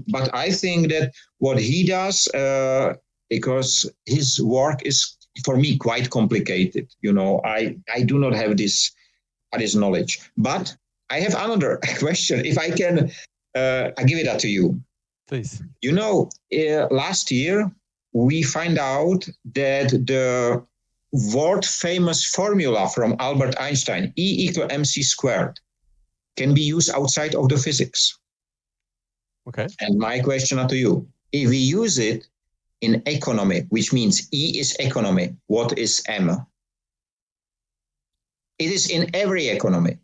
But I think that what he does, because his work is, for me, quite complicated. I do not have this knowledge. But I have another question. If I can, I give it to you. Please. Last year, we find out that the world famous formula from Albert Einstein, E = mc squared, can be used outside of the physics. Okay. And my question to you, if we use it in economy, which means E is economy, what is M? It is in every economy.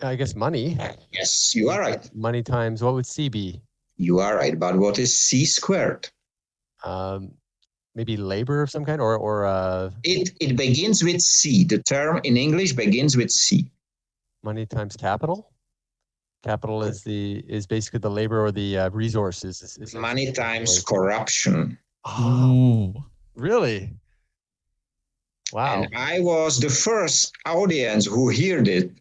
I guess money. Yes, you are right. Money times, what would C be? You are right, but what is C squared? Maybe labor of some kind, or It begins with C. The term in English begins with C. Money times capital. Capital is basically the labor or the resources. Is money times corruption. Oh, really? Wow. And I was the first audience who heard it.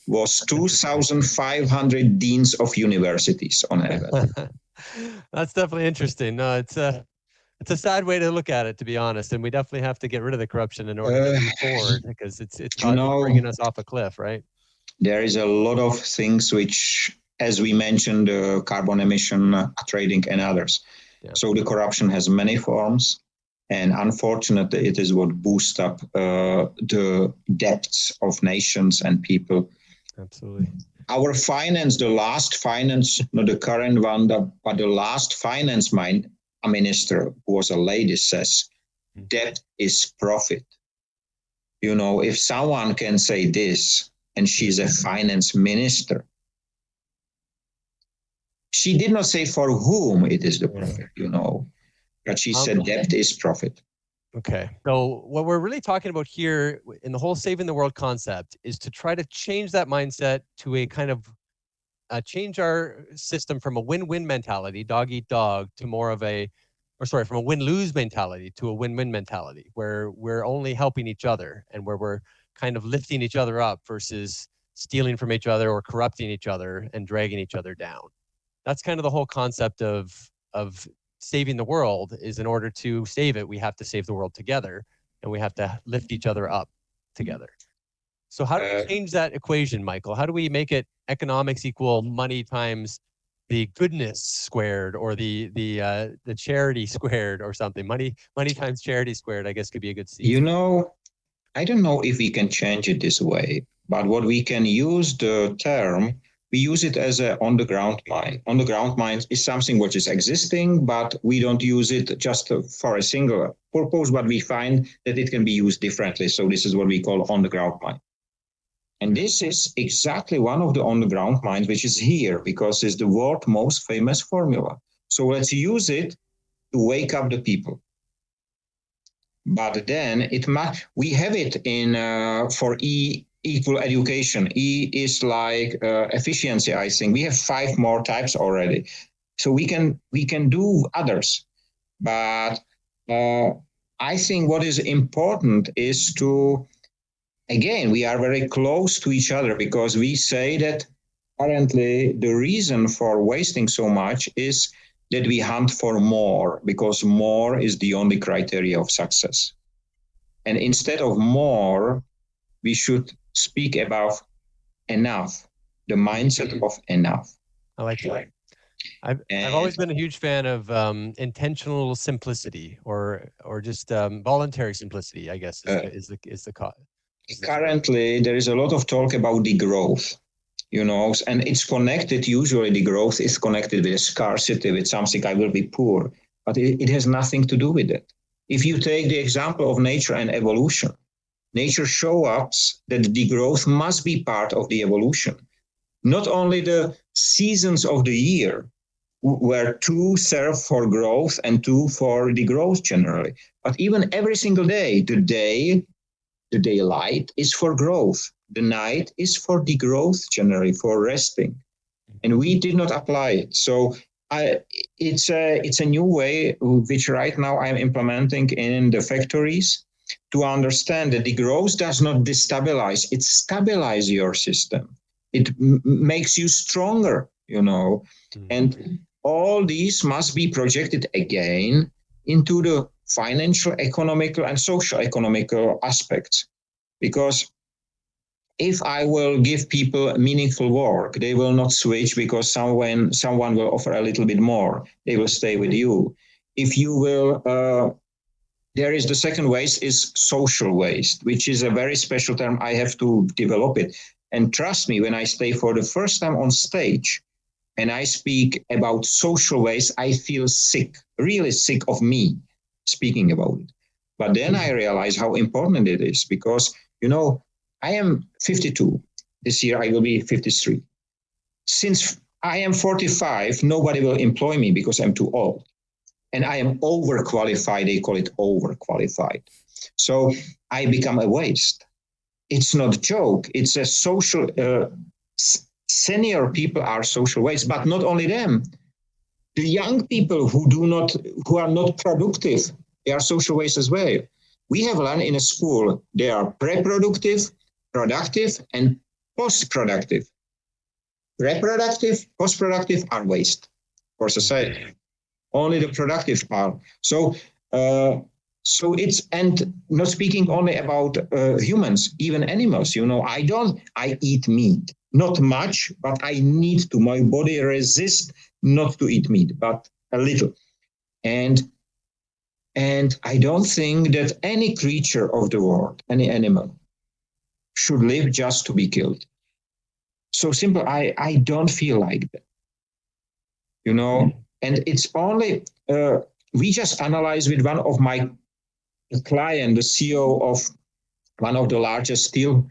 Was 2,500 deans of universities on heaven. That's definitely interesting. No, it's a sad way to look at it, to be honest. And we definitely have to get rid of the corruption in order to move forward, because it's bringing us off a cliff, right? There is a lot of things which, as we mentioned, carbon emission trading and others. Yeah. So the corruption has many forms. And unfortunately, it is what boosts up the debts of nations and people. Absolutely. Our finance, the last finance, not the current one, but the last finance minister, who was a lady, says, debt is profit. If someone can say this, and she's a finance minister, she did not say for whom it is the profit, But she said debt is profit. Okay. So what we're really talking about here in the whole saving the world concept is to try to change that mindset to a kind of change our system from a win-win mentality, dog eat dog, to more of from a win-lose mentality to a win-win mentality, where we're only helping each other and where we're kind of lifting each other up versus stealing from each other or corrupting each other and dragging each other down. That's kind of the whole concept of saving the world. Is in order to save it, we have to save the world together, and we have to lift each other up together. So how do we change that equation, Michael? How do we make it economics equal money times the goodness squared, or the charity squared, or something? Money times charity squared, I guess, could be a good seed. You know, I don't know if we can change it this way, but what we can use the term, we use it as a on the ground mine. On the ground mine is something which is existing, but we don't use it just for a single purpose, but we find that it can be used differently. So this is what we call on the ground mine. And this is exactly one of the on the ground mines, which is here because it's the world's most famous formula. So let's use it to wake up the people. But then we have it in for E equal education. E is like efficiency, I think. We have 5 more types already. So we can do others. But I think what is important is to, again, we are very close to each other because we say that currently the reason for wasting so much is that we hunt for more, because more is the only criteria of success. And instead of more, we should speak about enough, the mindset of enough. I like that. I've always been a huge fan of intentional simplicity, or just voluntary simplicity, I guess, is the cause. Currently, there is a lot of talk about degrowth. And it's connected, usually the growth is connected with scarcity, with something, I will be poor, but it has nothing to do with it. If you take the example of nature and evolution, nature shows us that degrowth must be part of the evolution. Not only the seasons of the year, where 2 serve for growth and 2 for degrowth generally, but even every single day, the daylight is for growth. The night is for degrowth, generally for resting, and we did not apply it. So it's a new way which right now I'm implementing in the factories to understand that degrowth does not destabilize; it stabilizes your system. It makes you stronger, and all these must be projected again into the financial, economical, and social economical aspects, because if I will give people meaningful work, they will not switch because someone will offer a little bit more. They will stay with you. If you will, there is the second waste is social waste, which is a very special term. I have to develop it. And trust me, when I stay for the first time on stage and I speak about social waste, I feel sick, really sick of me speaking about it. But then I realize how important it is because, I am 52. This year I will be 53. Since I am 45, nobody will employ me because I'm too old. And I am overqualified. They call it overqualified. So I become a waste. It's not a joke. It's a social, senior people are social waste, but not only them. The young people who are not productive, they are social waste as well. We have learned in a school, they are pre-productive, productive, and post-productive. Reproductive, post-productive are waste for society. Only the productive part. So it's, and not speaking only about humans, even animals. I eat meat, not much, but I need to. My body resists not to eat meat, but a little. And I don't think that any creature of the world, any animal, should live just to be killed. So simple, I don't feel like that. And it's only, we just analyzed with one of my clients, the CEO of one of the largest steel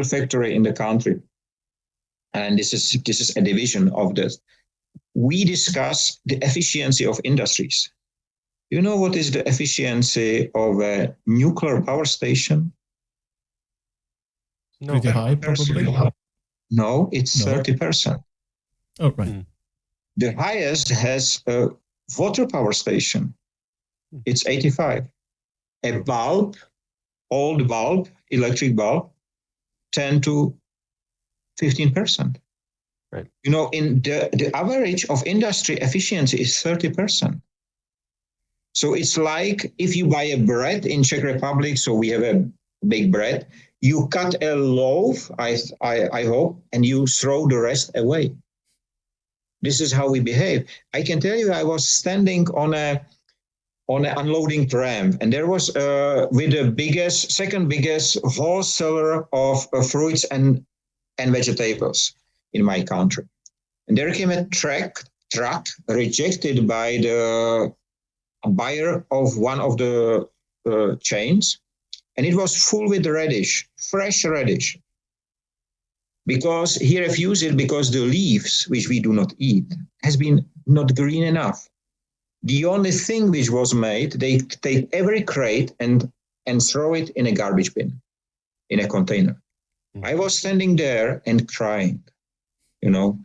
factory in the country. And this is a division of this. we discuss the efficiency of industries. You know what is the efficiency of a nuclear power station? No. Pretty high, probably. No, it's No. 30%. Oh, right. The highest has a water power station. It's 85. A bulb, old bulb, electric bulb, 10 to 15%. Right. You know, in the average of industry efficiency is 30%. So it's like if you buy a bread in Czech Republic, so we have a big bread, you cut a loaf, I hope, and you throw the rest away. This is how we behave. I can tell you, I was standing on an unloading tram, and there was with the second biggest wholesaler of fruits and vegetables in my country. And there came a truck rejected by the buyer of one of the chains, and it was full with radish, fresh radish. Because he refused it because the leaves, which we do not eat, has been not green enough. The only thing which was made, they take every crate and throw it in a garbage bin, in a container. I was standing there and crying, you know.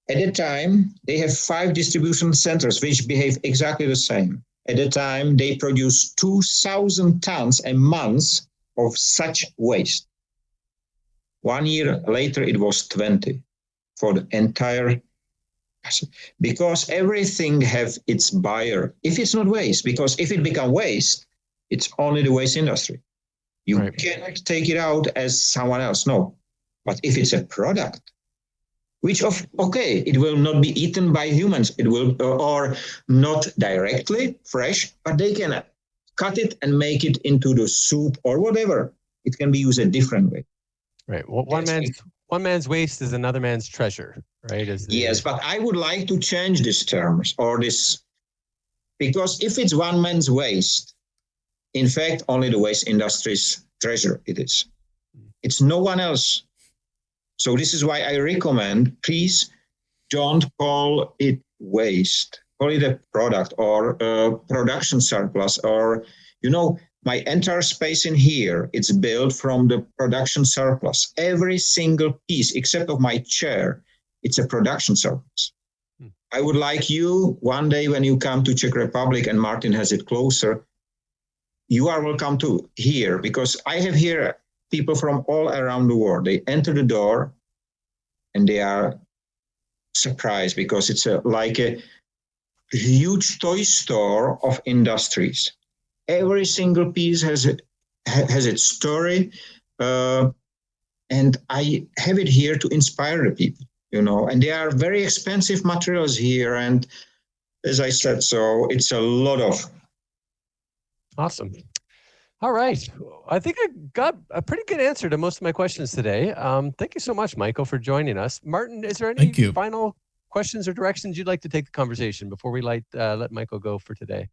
At the time, they have 5 distribution centers which behave exactly the same. At the time, they produce 2,000 tons a month of such waste. 1 year later, it was 20 for the entire, because everything has its buyer. If it's not waste, because if it becomes waste, it's only the waste industry. You cannot take it out as someone else, no. But if it's a product, which it will not be eaten by humans, it will, or not directly fresh, but they can cut it and make it into the soup or whatever. It can be used a different way. Right. Well, one man's waste is another man's treasure, right? Yes, but I would like to change these terms or this, because if it's one man's waste, in fact, only the waste industry's treasure it is. It's no one else. So this is why I recommend, please don't call it waste. Call it a product or a production surplus, or, you know, my entire space in here, it's built from the production surplus. Every single piece, except of my chair, it's a production surplus. I would like you, one day when you come to Czech Republic, and Martin has it closer, you are welcome to here, because I have here people from all around the world. They enter the door and they are surprised, because it's like a huge toy store of industries. Every single piece has its story, and I have it here to inspire the people, you know. And they are very expensive materials here, and as I said, so it's a lot of. Awesome. All right. I think I got a pretty good answer to most of my questions today. Thank you so much, Michael, for joining us. Martin, is there any final questions or directions you'd like to take the conversation before we let Michael go for today?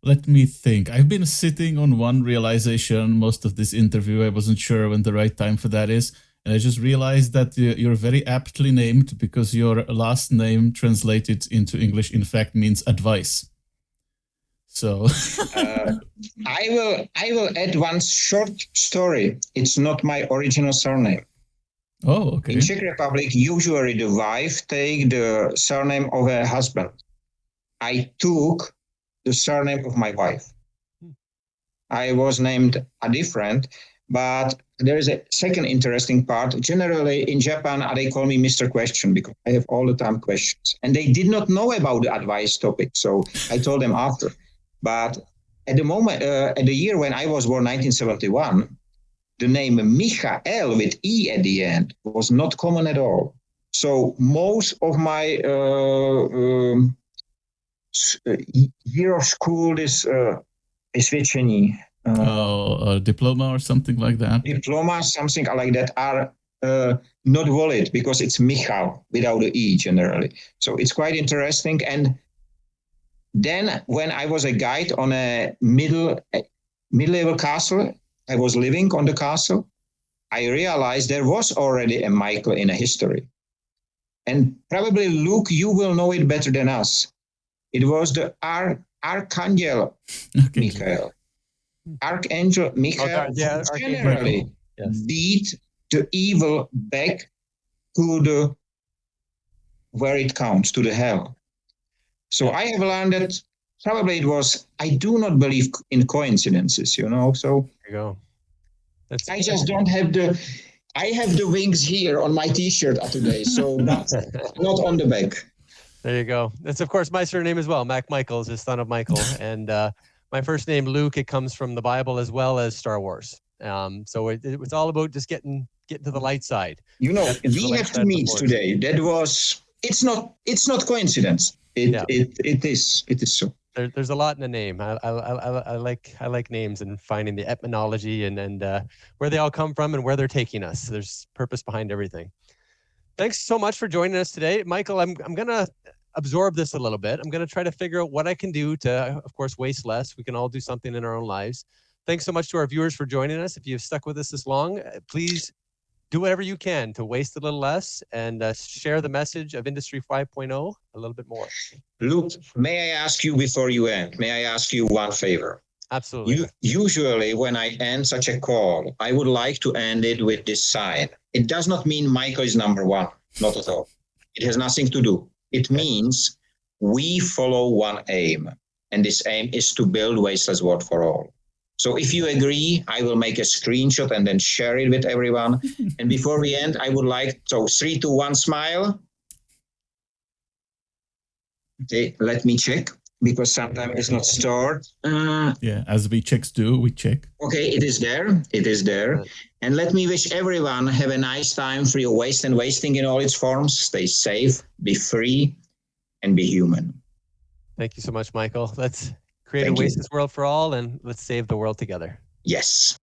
Let me think. I've been sitting on one realization most of this interview. I wasn't sure when the right time for that is. And I just realized that you're very aptly named, because your last name translated into English, in fact, means advice. So I will add one short story. It's not my original surname. Oh, okay. In Czech Republic, usually the wife take the surname of her husband. I took the surname of my wife. I was named a different, but there is a second interesting part. Generally in Japan, they call me Mr. Question, because I have all the time questions. And they did not know about the advice topic, so I told them after. But at the moment, at the year when I was born, 1971, the name Michael with E at the end was not common at all. So most of my year of school is vysvědčení. Diploma or something like that. Diploma, something like that, are not valid, because it's Michal without the E generally. So it's quite interesting. And then when I was a guide on a mid-level castle, I was living on the castle, I realized there was already a Michael in a history. And probably, Luke, you will know it better than us. It was the Archangel Michael. Archangel Michael generally beat the evil back to where it counts, to the hell. So I have learned that probably it was, I do not believe in coincidences, so there you go. I just don't have I have the wings here on my t-shirt today, so not on the back. There you go. That's, of course, my surname as well. Mac Michael is the son of Michael. And my first name, Luke, it comes from the Bible as well as Star Wars. So it was all about just getting to the light side. We have to meet today. That was, it's not coincidence. It is so. There's a lot in the name. I like names and finding the etymology and where they all come from and where they're taking us. There's purpose behind everything. Thanks so much for joining us today, Michael. I'm gonna absorb this a little bit. I'm gonna try to figure out what I can do to, of course, waste less. We can all do something in our own lives. Thanks so much to our viewers for joining us. If you've stuck with us this long, please do whatever you can to waste a little less and share the message of Industry 5.0 a little bit more. Luke, may I ask you before you end, may I ask you one favor? Absolutely. Usually when I end such a call, I would like to end it with this sign. It does not mean Michael is number one, not at all. It has nothing to do. It means we follow one aim, and this aim is to build wasteless world for all. So if you agree, I will make a screenshot and then share it with everyone. And before we end, I would like, 3, 2, 1, smile. Okay, let me check, because sometimes it's not stored. As we checks do, we check. Okay, it is there. And let me wish everyone have a nice time free of waste and wasting in all its forms. Stay safe, be free, and be human. Thank you so much, Michael. Let's create a wasteless world for all, and let's save the world together. Yes.